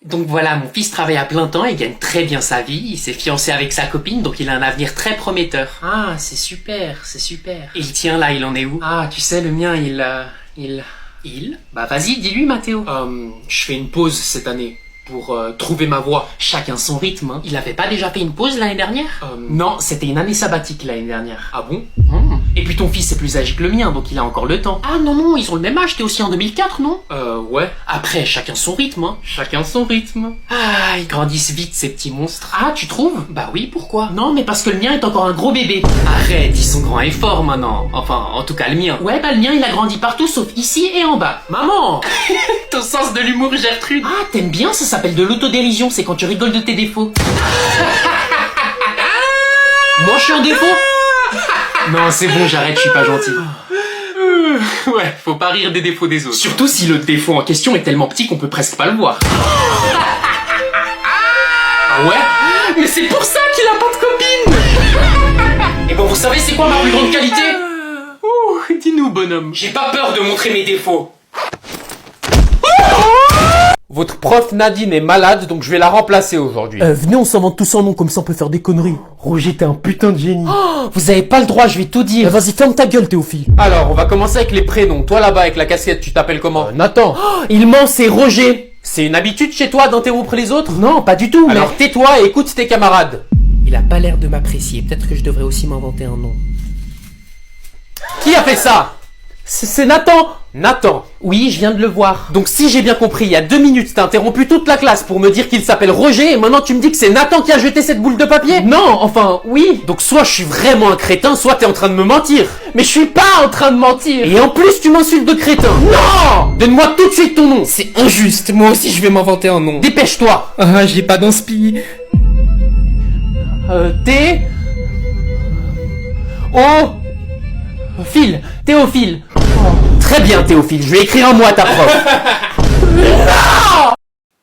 Donc voilà, mon fils travaille à plein temps, il gagne très bien sa vie, il s'est fiancé avec sa copine, donc il a un avenir très prometteur. Ah, c'est super, c'est super. Et le tien là, il en est où? Ah, tu sais, le mien, il... Bah vas-y, dis-lui, Mathéo. Je fais une pause cette année pour trouver ma voie. Chacun son rythme, hein. Il avait pas déjà fait une pause l'année dernière? Non, c'était une année sabbatique l'année dernière. Ah bon? Et puis ton fils est plus âgé que le mien, donc il a encore le temps. Ah non, ils ont le même âge, t'es aussi en 2004, non? Ouais. Après, chacun son rythme, hein. Chacun son rythme. Ah, ils grandissent vite, ces petits monstres. Ah, tu trouves? Bah oui, pourquoi? Non, mais parce que le mien est encore un gros bébé. Arrête, ils sont grands et forts maintenant. Enfin, en tout cas, le mien. Ouais, bah le mien, il a grandi partout, sauf ici et en bas. Maman! Ton sens de l'humour, Gertrude. Ah, t'aimes bien, ça s'appelle de l'autodérision, c'est quand tu rigoles de tes défauts. Moi, je suis un défaut? Non, c'est bon, j'arrête, je suis pas gentil. Ouais, faut pas rire des défauts des autres. Surtout si le défaut en question est tellement petit qu'on peut presque pas le voir. Ah ouais? Mais c'est pour ça qu'il a pas de copine. Et bon, vous savez c'est quoi ma plus grande qualité? Dis-nous, bonhomme. J'ai pas peur de montrer mes défauts. Votre prof Nadine est malade, donc je vais la remplacer aujourd'hui. Venez, on s'invente tous un nom, comme ça on peut faire des conneries. Roger, t'es un putain de génie. Vous avez pas le droit, je vais tout dire. Vas-y, ferme ta gueule, Théophile. Alors, on va commencer avec les prénoms. Toi là-bas avec la casquette, tu t'appelles comment? Nathan. Il ment, c'est Roger. C'est une habitude chez toi d'interrompre les autres? Non, pas du tout, Alors tais-toi et écoute tes camarades. Il a pas l'air de m'apprécier, peut-être que je devrais aussi m'inventer un nom. Qui a fait ça? C'est Nathan. Nathan. Oui, je viens de le voir. Donc si j'ai bien compris, il y a 2 minutes, t'as interrompu toute la classe pour me dire qu'il s'appelle Roger et maintenant tu me dis que c'est Nathan qui a jeté cette boule de papier? Non, enfin, oui. Donc soit je suis vraiment un crétin, soit t'es en train de me mentir. Mais je suis pas en train de mentir. Et en plus tu m'insultes de crétin. Non! Donne-moi tout de suite ton nom. C'est injuste, moi aussi je vais m'inventer un nom. Dépêche-toi. Ah, j'ai pas d'inspi. T... O... Phil. Théophile. Très bien Théophile, je vais écrire un mot à ta prof.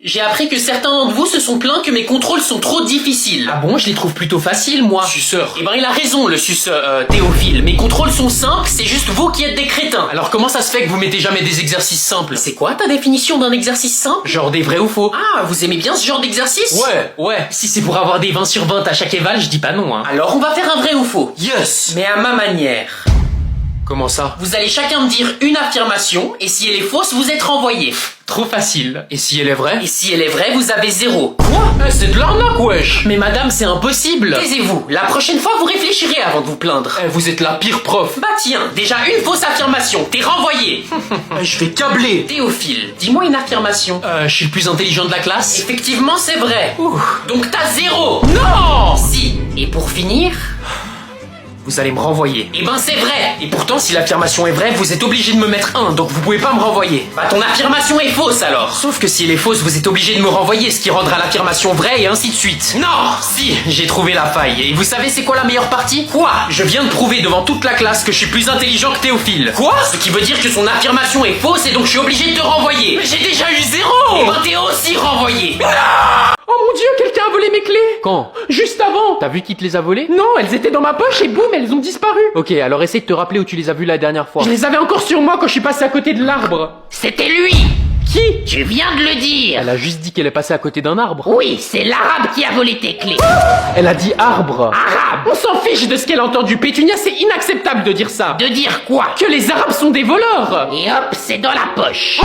J'ai appris que certains d'entre vous se sont plaints que mes contrôles sont trop difficiles. Ah bon, je les trouve plutôt faciles, moi. Suceur. Eh ben, il a raison, le Théophile. Mes contrôles sont simples, c'est juste vous qui êtes des crétins. Alors comment ça se fait que vous mettez jamais des exercices simples? C'est quoi ta définition d'un exercice simple? Genre des vrais ou faux? Ah, vous aimez bien ce genre d'exercice? Ouais. Si c'est pour avoir des 20 sur 20 à chaque éval, je dis pas non, hein. Alors on va faire un vrai ou faux. Yes. Mais à ma manière. Comment ça? Vous allez chacun me dire une affirmation, et si elle est fausse, vous êtes renvoyé. Trop facile. Et si elle est vraie? Et si elle est vraie, vous avez 0. Quoi? C'est de l'arnaque, wesh. Mais madame, c'est impossible. Taisez-vous. La prochaine fois, vous réfléchirez avant de vous plaindre. Vous êtes la pire prof. Bah tiens, déjà une fausse affirmation. T'es renvoyé. Je vais câbler. Théophile, dis-moi une affirmation. Je suis le plus intelligent de la classe. Effectivement, c'est vrai. Donc t'as 0. Non! Si. Et pour finir... Vous allez me renvoyer. Eh ben c'est vrai. Et pourtant, si l'affirmation est vraie, vous êtes obligé de me mettre 1, donc vous pouvez pas me renvoyer. Bah ton affirmation est fausse alors. Sauf que si elle est fausse, vous êtes obligé de me renvoyer, ce qui rendra l'affirmation vraie et ainsi de suite. Non. Si, j'ai trouvé la faille. Et vous savez c'est quoi la meilleure partie? Quoi? Je viens de prouver devant toute la classe que je suis plus intelligent que Théophile. Quoi? Ce qui veut dire que son affirmation est fausse et donc je suis obligé de te renvoyer. Mais j'ai déjà eu 0. Eh ben t'es aussi renvoyé. Oh mon dieu, quelqu'un a volé mes clés. Quand? Juste avant. T'as vu qui te les a volés? Non, elles étaient dans ma poche et boum, elles ont disparu. Ok, alors essaye de te rappeler où tu les as vues la dernière fois. Je les avais encore sur moi quand je suis passé à côté de l'arbre. C'était lui! Qui? Tu viens de le dire! Elle a juste dit qu'elle est passée à côté d'un arbre. Oui, c'est l'arabe qui a volé tes clés! Elle a dit arbre. Arabe! On s'en fiche de ce qu'elle a entendu, Pétunia, c'est inacceptable de dire ça. De dire quoi? Que les arabes sont des voleurs. Et hop, c'est dans la poche!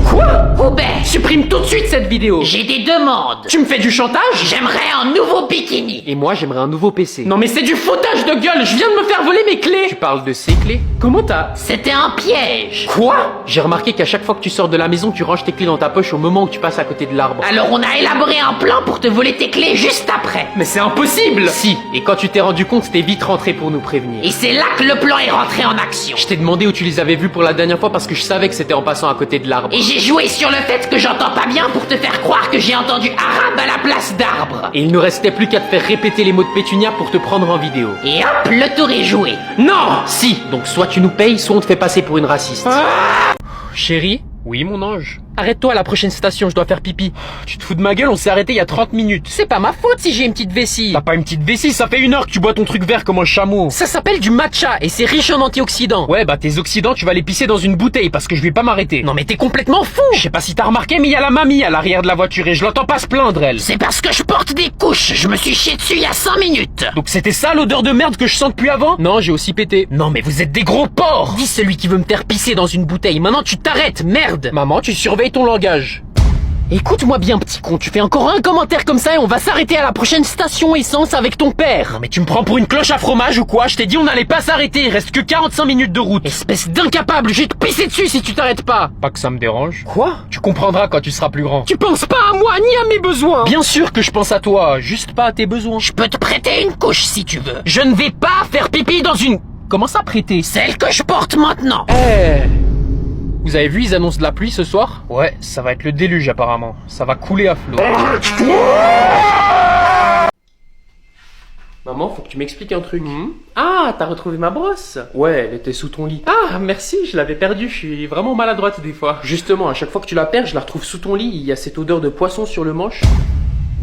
Quoi? Poubelle! Supprime tout de suite cette vidéo. J'ai des demandes! Tu me fais du chantage? J'aimerais un nouveau bikini! Et moi j'aimerais un nouveau PC. Non mais c'est du foutage de gueule, je viens de me faire voler mes clés. Tu parles de ces clés? Comment t'as... C'était un piège! Quoi? J'ai remarqué qu'à chaque fois que tu sors de la maison, tu ranges tes clés dans ta poche au moment où tu passes à côté de l'arbre. Alors on a élaboré un plan pour te voler tes clés juste après! Mais c'est impossible. Si, et quand tu t'es rendu compte, t'es vite rentré pour nous prévenir. Et c'est là que le plan est rentré en action! Je t'ai demandé où tu les avais vus pour la dernière fois parce que je savais que c'était en passant à côté de l'arbre. Et j'ai joué sur le fait que j'entends pas bien pour te faire croire que j'ai entendu arabe à la place d'arbre! Et il ne restait plus qu'à te faire répéter les mots de Pétunia pour te prendre en vidéo. Et hop, le tour est joué! Non. Si, donc soit tu nous payes, soit on te fait passer pour une raciste. Chérie? Oui, mon ange? Arrête-toi à la prochaine station, je dois faire pipi. Tu te fous de ma gueule, on s'est arrêté il y a 30 minutes. C'est pas ma faute si j'ai une petite vessie. T'as pas une petite vessie, ça fait 1 heure que tu bois ton truc vert comme un chameau. Ça s'appelle du matcha et c'est riche en antioxydants. Ouais, bah tes oxydants, tu vas les pisser dans une bouteille parce que je vais pas m'arrêter. Non mais t'es complètement fou. Je sais pas si t'as remarqué, mais il y a la mamie à l'arrière de la voiture et je l'entends pas se plaindre, elle. C'est parce que je porte des couches. Je me suis chié dessus il y a 5 minutes. Donc c'était ça l'odeur de merde que je sens depuis avant? Non, j'ai aussi pété. Non mais vous êtes des gros porcs. Dis celui qui veut me faire pisser dans une bouteille. Maintenant tu t'arrêtes, merde. Maman, tu surveilles ton langage. Écoute-moi bien, petit con, tu fais encore un commentaire comme ça et on va s'arrêter à la prochaine station essence avec ton père. Non mais tu me prends pour une cloche à fromage ou quoi? Je t'ai dit on n'allait pas s'arrêter, il reste que 45 minutes de route. Espèce d'incapable, je vais te pisser dessus si tu t'arrêtes pas. Pas que ça me dérange. Quoi? Tu comprendras quand tu seras plus grand. Tu penses pas à moi ni à mes besoins. Bien sûr que je pense à toi, juste pas à tes besoins. Je peux te prêter une couche si tu veux. Je ne vais pas faire pipi dans une... Comment ça prêter? Celle que je porte maintenant. Vous avez vu, ils annoncent de la pluie ce soir? Ouais, ça va être le déluge apparemment. Ça va couler à flot. Maman, faut que tu m'expliques un truc. Ah, t'as retrouvé ma brosse? Ouais, elle était sous ton lit. Ah, merci, je l'avais perdue, je suis vraiment maladroite des fois. Justement, à chaque fois que tu la perds, je la retrouve sous ton lit. Il y a cette odeur de poisson sur le manche.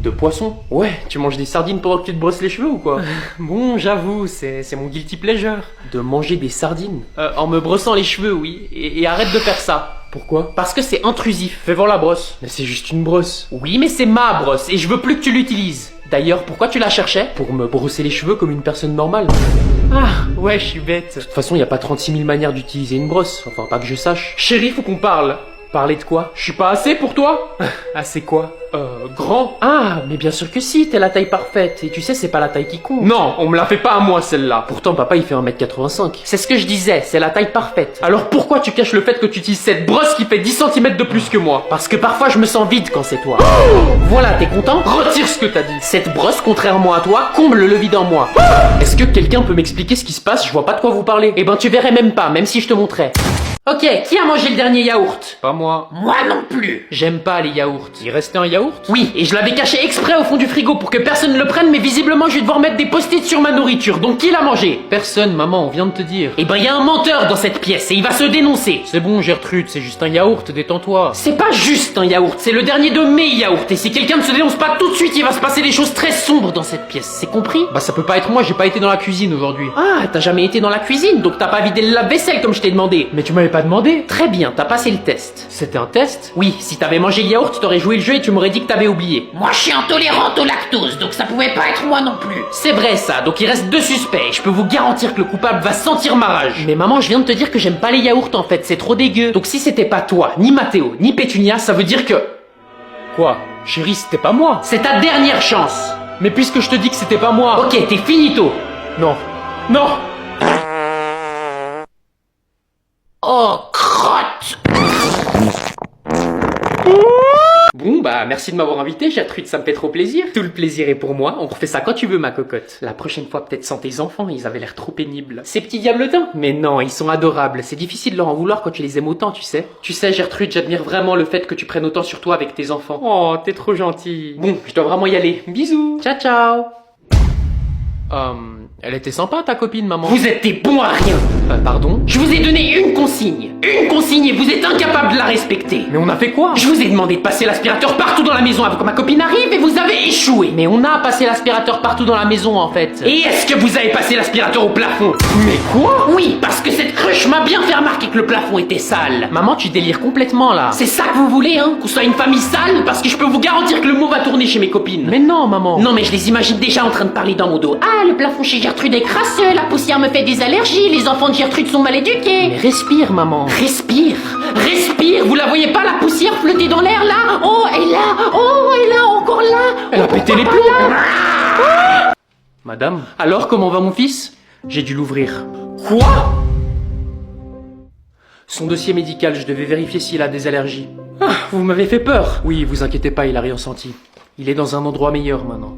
De poisson? Ouais, tu manges des sardines pendant que tu te brosses les cheveux ou quoi? Bon, j'avoue, c'est mon guilty pleasure. De manger des sardines? En me brossant les cheveux, oui. Et arrête de faire ça. Pourquoi? Parce que c'est intrusif. Fais voir la brosse. Mais c'est juste une brosse. Oui, mais c'est ma brosse et je veux plus que tu l'utilises. D'ailleurs, pourquoi tu la cherchais? Pour me brosser les cheveux comme une personne normale. Ah, ouais, je suis bête. De toute façon, il y a pas 36 000 manières d'utiliser une brosse. Enfin, pas que je sache. Chérie, faut qu'on parle. Parler de quoi? Je suis pas assez pour toi? Assez quoi? Grand. Ah, mais bien sûr que si, t'es la taille parfaite. Et tu sais, c'est pas la taille qui compte. Non, on me la fait pas à moi celle-là. Pourtant, papa, il fait 1m85. C'est ce que je disais, c'est la taille parfaite. Alors pourquoi tu caches le fait que tu utilises cette brosse qui fait 10 cm de plus que moi? Parce que parfois, je me sens vide quand c'est toi. Voilà, t'es content? Retire ce que t'as dit. Cette brosse, contrairement à toi, comble le vide en moi. Est-ce que quelqu'un peut m'expliquer ce qui se passe? Je vois pas de quoi vous parlez. Eh ben, tu verrais même pas, même si je te montrais. Ok, qui a mangé le dernier yaourt? Pas moi. Moi non plus. J'aime pas les yaourts. Il restait un yaourt? Oui, et je l'avais caché exprès au fond du frigo pour que personne ne le prenne, mais visiblement je vais devoir mettre des post-it sur ma nourriture. Donc qui l'a mangé? Personne, maman, on vient de te dire. Eh ben, y a un menteur dans cette pièce et il va se dénoncer. C'est bon, Gertrude, c'est juste un yaourt, détends-toi. C'est pas juste un yaourt, c'est le dernier de mes yaourts. Et si quelqu'un ne se dénonce pas tout de suite, il va se passer des choses très sombres dans cette pièce. C'est compris? Bah ça peut pas être moi, j'ai pas été dans la cuisine aujourd'hui. Ah, t'as jamais été dans la cuisine, donc t'as pas vidé le lave-vaisselle comme je t'ai demandé. Mais tu m'avais pas demandé. Très bien, t'as passé le test. C'était un test? Oui, si t'avais mangé le yaourt, t'aurais joué le jeu et tu m'aurais dit que t'avais oublié. Moi je suis intolérante au lactose, donc ça pouvait pas être moi non plus. C'est vrai ça, donc il reste 2 suspects. Je peux vous garantir que le coupable va sentir ma rage. Mais maman, je viens de te dire que j'aime pas les yaourts en fait, c'est trop dégueu. Donc si c'était pas toi, ni Mathéo, ni Pétunia, ça veut dire que... Quoi? Chérie, c'était pas moi. C'est ta dernière chance. Mais puisque je te dis que c'était pas moi... Ok, t'es finito. Non. Non. Oh, crotte. Bon bah merci de m'avoir invité Gertrude, ça me fait trop plaisir. Tout le plaisir est pour moi, on refait ça quand tu veux ma cocotte. La prochaine fois peut-être sans tes enfants, ils avaient l'air trop pénibles. Ces petits diabletins? Mais non, ils sont adorables, c'est difficile de leur en vouloir quand tu les aimes autant, tu sais. Tu sais Gertrude, j'admire vraiment le fait que tu prennes autant sur toi avec tes enfants. Oh, t'es trop gentille. Bon, je dois vraiment y aller. Bisous. Ciao ciao. Elle était sympa ta copine, maman. Vous êtes des bons à rien. Pardon? Je vous ai donné une consigne et vous êtes incapable de la respecter. Mais on a fait quoi? Je vous ai demandé de passer l'aspirateur partout dans la maison avant que ma copine arrive et vous avez échoué. Mais on a passé l'aspirateur partout dans la maison en fait. Et est-ce que vous avez passé l'aspirateur au plafond? Mais quoi? Oui, parce que cette cruche m'a bien fait remarquer que le plafond était sale. Maman, tu délires complètement là. C'est ça que vous voulez, hein? Qu'on soit une famille sale? Parce que je peux vous garantir que le mot va tourner chez mes copines. Mais non, maman. Non, mais je les imagine déjà en train de parler dans mon dos. Ah, le plafond chez Gertrude est crasseux, la poussière me fait des allergies, les enfants de Gertrude sont mal éduqués. Mais respire, maman. Respire, respire, vous la voyez pas la poussière flotter dans l'air là? Oh, et là, oh, et là, encore là. Elle a pété les plombs. Madame? Alors, comment va mon fils? J'ai dû l'ouvrir. Quoi? Son dossier médical, je devais vérifier s'il a des allergies. Ah, vous m'avez fait peur. Oui, vous inquiétez pas, il a rien senti. Il est dans un endroit meilleur maintenant.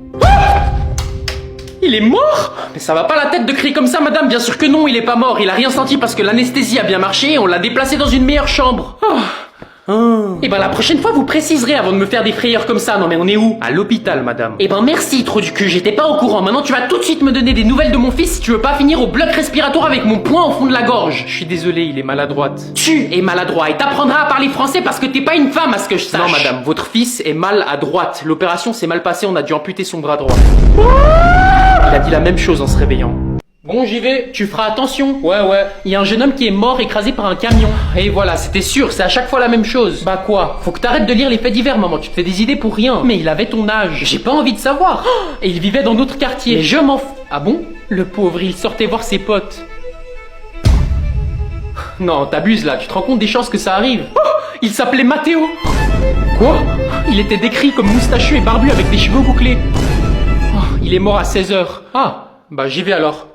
Il est mort? Mais ça va pas la tête de crier comme ça, madame. Bien sûr que non, il est pas mort. Il a rien senti parce que l'anesthésie a bien marché et on l'a déplacé dans une meilleure chambre. Oh. Eh ben la prochaine fois vous préciserez avant de me faire des frayeurs comme ça. Non mais on est où? À l'hôpital, madame. Eh ben merci trou du cul, j'étais pas au courant. Maintenant tu vas tout de suite me donner des nouvelles de mon fils si tu veux pas finir au bloc respiratoire avec mon poing au fond de la gorge. Je suis désolé, il est maladroite. Tu es maladroit et t'apprendras à parler français parce que t'es pas une femme à ce que je sache. Non, madame, votre fils est mal à droite. L'opération s'est mal passée, on a dû amputer son bras droit. Il a dit la même chose en se réveillant. Bon, j'y vais. Tu feras attention. Ouais. Il y a un jeune homme qui est mort écrasé par un camion. Et voilà, c'était sûr, c'est à chaque fois la même chose. Bah quoi? Faut que t'arrêtes de lire les faits divers, maman. Tu te fais des idées pour rien. Mais il avait ton âge. J'ai pas envie de savoir. Et il vivait dans notre quartier. Mais je m'en fous. Ah bon? Le pauvre, il sortait voir ses potes. Non, t'abuses là. Tu te rends compte des chances que ça arrive? Oh, il s'appelait Mathéo. Quoi? Il était décrit comme moustachu et barbu avec des cheveux bouclés. Oh, il est mort à 16h. Ah, bah j'y vais alors.